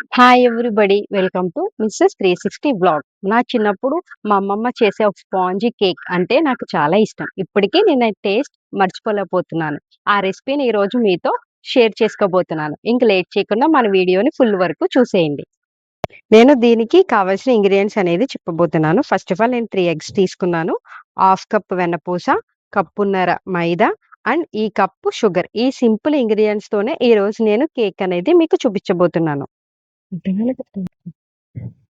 Hi everybody. Welcome to Mrs 360 vlog. నా చిన్నప్పుడు మా అమ్మమ్మ చేసే ఒక స్పాంజీ కేక్ అంటే నాకు చాలా ఇష్టం. ఇప్పటికీ నేను ఆ టేస్ట్ మర్చిపోలేకపోతున్నాను. ఆ రెసిపీని ఈరోజు మీతో షేర్ చేసుకోబోతున్నాను. ఇంక లేట్ చేయకుండా మన వీడియోని ఫుల్ వరకు చూసేయండి. నేను దీనికి కావాల్సిన ఇంగ్రీడియెంట్స్ అనేది చెప్పబోతున్నాను. ఫస్ట్ ఆఫ్ ఆల్ నేను 3 ఎగ్స్ తీసుకున్నాను. హాఫ్ కప్ వెన్నపూస, కప్పున్నర మైదా అండ్ ఈ కప్పు షుగర్. ఈ సింపుల్ ఇంగ్రీడియెంట్స్ తోనే ఈరోజు నేను కేక్ అనేది మీకు చూపించబోతున్నాను.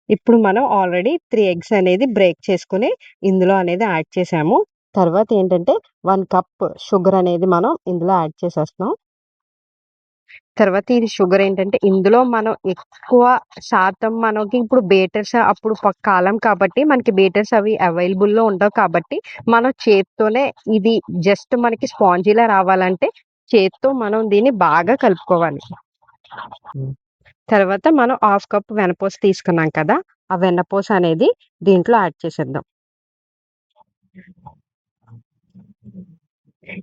ఇప్పుడు మనం ఆల్రెడీ 3 ఎగ్స్ అనేది బ్రేక్ చేసుకొని ఇందులో అనేది యాడ్ చేసాము. తర్వాత ఏంటంటే 1 కప్ షుగర్ అనేది మనం ఇందులో యాడ్ చేసేస్తున్నాం. తర్వాత ఇది షుగర్ ఏంటంటే ఇందులో మనం ఎక్కువ శాతం మనకి ఇప్పుడు బీటర్స్ అప్పుడు కాలం కాబట్టి మనకి బీటర్స్ అవి అవైలబుల్‌లో ఉండవు కాబట్టి మనం చేత్తోనే ఇది జస్ట్ మనకి స్పాంజీలా రావాలంటే చేత్తో మనం దీన్ని బాగా కలుపుకోవాలి. తర్వాత మనం హాఫ్ కప్ వెన్నపూస తీసుకున్నాం కదా! ఆ వెన్నపూస అనేది దీంట్లో యాడ్ చేసేద్దాం.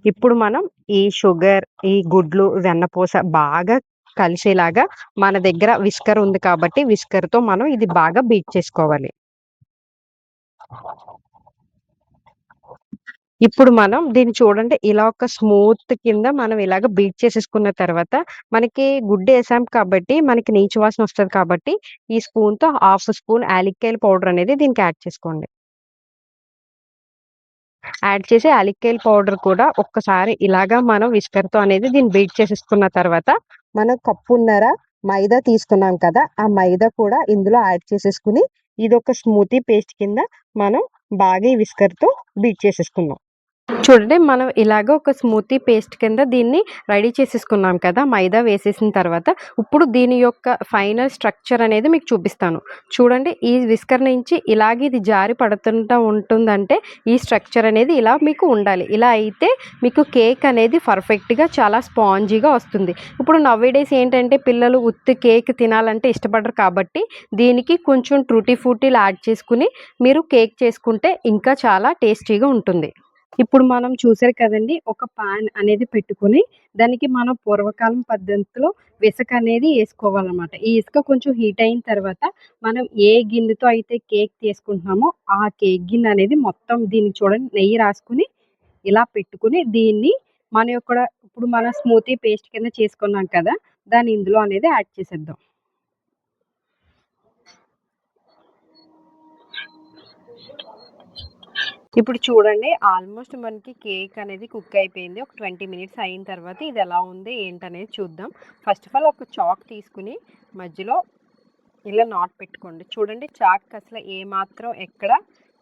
ఇప్పుడు మనం ఈ షుగర్, ఈ గుడ్లు, వెన్నపూస బాగా కలిసేలాగా మన దగ్గర విస్కర్ ఉంది కాబట్టి విస్కర్‌తో మనం ఇది బాగా బీట్ చేసుకోవాలి. ఇప్పుడు మనం దీన్ని చూడండి ఇలా ఒక స్మూత్ కింద మనం ఇలాగ బీట్ చేసేసుకున్న తర్వాత మనకి గుడ్డేసాం కాబట్టి మనకి నీచు వాసన వస్తది కాబట్టి ఈ స్పూన్‌తో హాఫ్ స్పూన్ యాలక్కాయల పౌడర్ అనేది దీనికి యాడ్ చేసుకోండి. యాడ్ చేసి యాలక్కాయల పౌడర్ కూడా ఒక్కసారి ఇలాగా మనం విస్కర్‌తో అనేది దీన్ని బీట్ చేసేసుకున్న తర్వాత, మనం కప్పున్నర మైదా తీసుకున్నాం కదా! ఆ మైదా కూడా ఇందులో యాడ్ చేసేసుకొని, ఇదొక స్మూతీ పేస్ట్ కింద మనం బాగా ఈ విస్కర్‌తో బీట్ చేసేసుకుందాం. చూడండి మనం ఇలాగ ఒక స్మూతీ పేస్ట్ కింద దీన్ని రెడీ చేసేసుకున్నాం కదా! మైదా వేసేసిన తర్వాత, ఇప్పుడు దీని యొక్క ఫైనల్ స్ట్రక్చర్ అనేది మీకు చూపిస్తాను. చూడండి ఈ విస్కర్ నుంచి ఇలాగే ఇది జారి పడుతుంటా ఉంటుందంటే, ఈ స్ట్రక్చర్ అనేది ఇలా మీకు ఉండాలి. ఇలా అయితే మీకు కేక్ అనేది పర్ఫెక్ట్‌గా చాలా స్పాంజీగా వస్తుంది. ఇప్పుడు నౌవేడేస్ ఏంటంటే పిల్లలు ఉత్తి కేక్ తినాలంటే ఇష్టపడరు కాబట్టి, దీనికి కొంచెం ట్రూటీ ఫ్రూటీలు యాడ్ చేసుకొని మీరు కేక్ చేసుకుంటే ఇంకా చాలా టేస్టీగా ఉంటుంది. ఇప్పుడు మనం చూసారు కదండీ! ఒక పాన్ అనేది పెట్టుకొని, దానికి మనం పూర్వకాలం పద్ధతిలో ఇసక అనేది ఏసుకోవాలనమాట. ఈ ఇసుక కొంచెం హీట్ అయిన తర్వాత, మనం ఏ గిన్నెతో అయితే కేక్ చేసుకుంటున్నామో, ఆ కేక్ గిన్నె అనేది మొత్తం దీనికి చూడండి నెయ్యి రాసుకొని, ఇలా పెట్టుకొని దీన్ని మన యొక్క ఇప్పుడు మన స్మూతీ పేస్ట్ కింద చేసుకున్నాం కదా! దాన్ని ఇందులో అనేది యాడ్ చేసేద్దాం. ఇప్పుడు చూడండి ఆల్మోస్ట్ మనకి కేక్ అనేది కుక్ అయిపోయింది. ఒక 20 మినిట్స్ అయిన తర్వాత ఇది ఎలా ఉంది ఏంటనేది చూద్దాం. ఫస్ట్ ఆఫ్ ఆల్ ఒక చాక్ తీసుకొని మధ్యలో ఇలా నాట్ పెట్టుకోండి. చూడండి చాక్‌కి అసలు ఏమాత్రం ఎక్కడ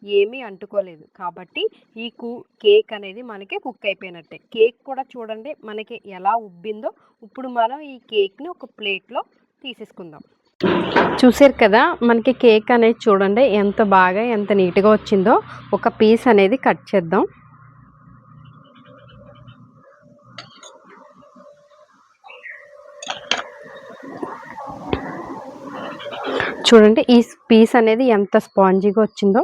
ఏమీ అంటుకోలేదు. కాబట్టి ఈ కేక్ అనేది మనకి కుక్ అయిపోయినట్టే. కేక్ కూడా చూడండి మనకి ఎలా ఉబ్బిందో. ఇప్పుడు మనం ఈ కేక్‌ని ఒక ప్లేట్‌లో తీసేసుకుందాం. చూసారు కదా మనకి కేక్ అనేది చూడండి ఎంత బాగా ఎంత నీట్‌గా వచ్చిందో. ఒక పీస్ అనేది కట్ చేద్దాం. చూడండి ఈ పీస్ అనేది ఎంత స్పాంజీగా వచ్చిందో.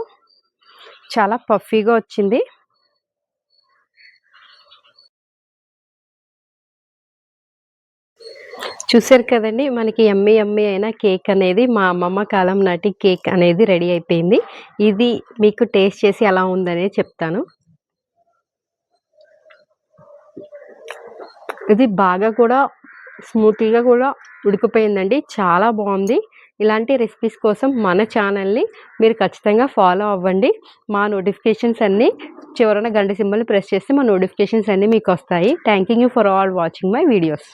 చాలా పఫీగా వచ్చింది. చూసారు కదండీ మనకి యమ్మీ యమ్మీ అయిన కేక్ అనేది మా అమ్మమ్మ కాలం నాటి కేక్ అనేది రెడీ అయిపోయింది. ఇది మీకు టేస్ట్ చేసి ఎలా ఉందనేది చెప్తాను. ఇది బాగా కూడా స్మూతీగా కూడా ఉడికిపోయిందండి. చాలా బాగుంది. ఇలాంటి రెసిపీస్ కోసం మన ఛానల్ని మీరు ఖచ్చితంగా ఫాలో అవ్వండి. మా నోటిఫికేషన్స్ అన్నీ చివరన గంట సింబల్ని ప్రెస్ చేస్తే మా నోటిఫికేషన్స్ అన్నీ మీకు వస్తాయి. Thank you for all watching my videos.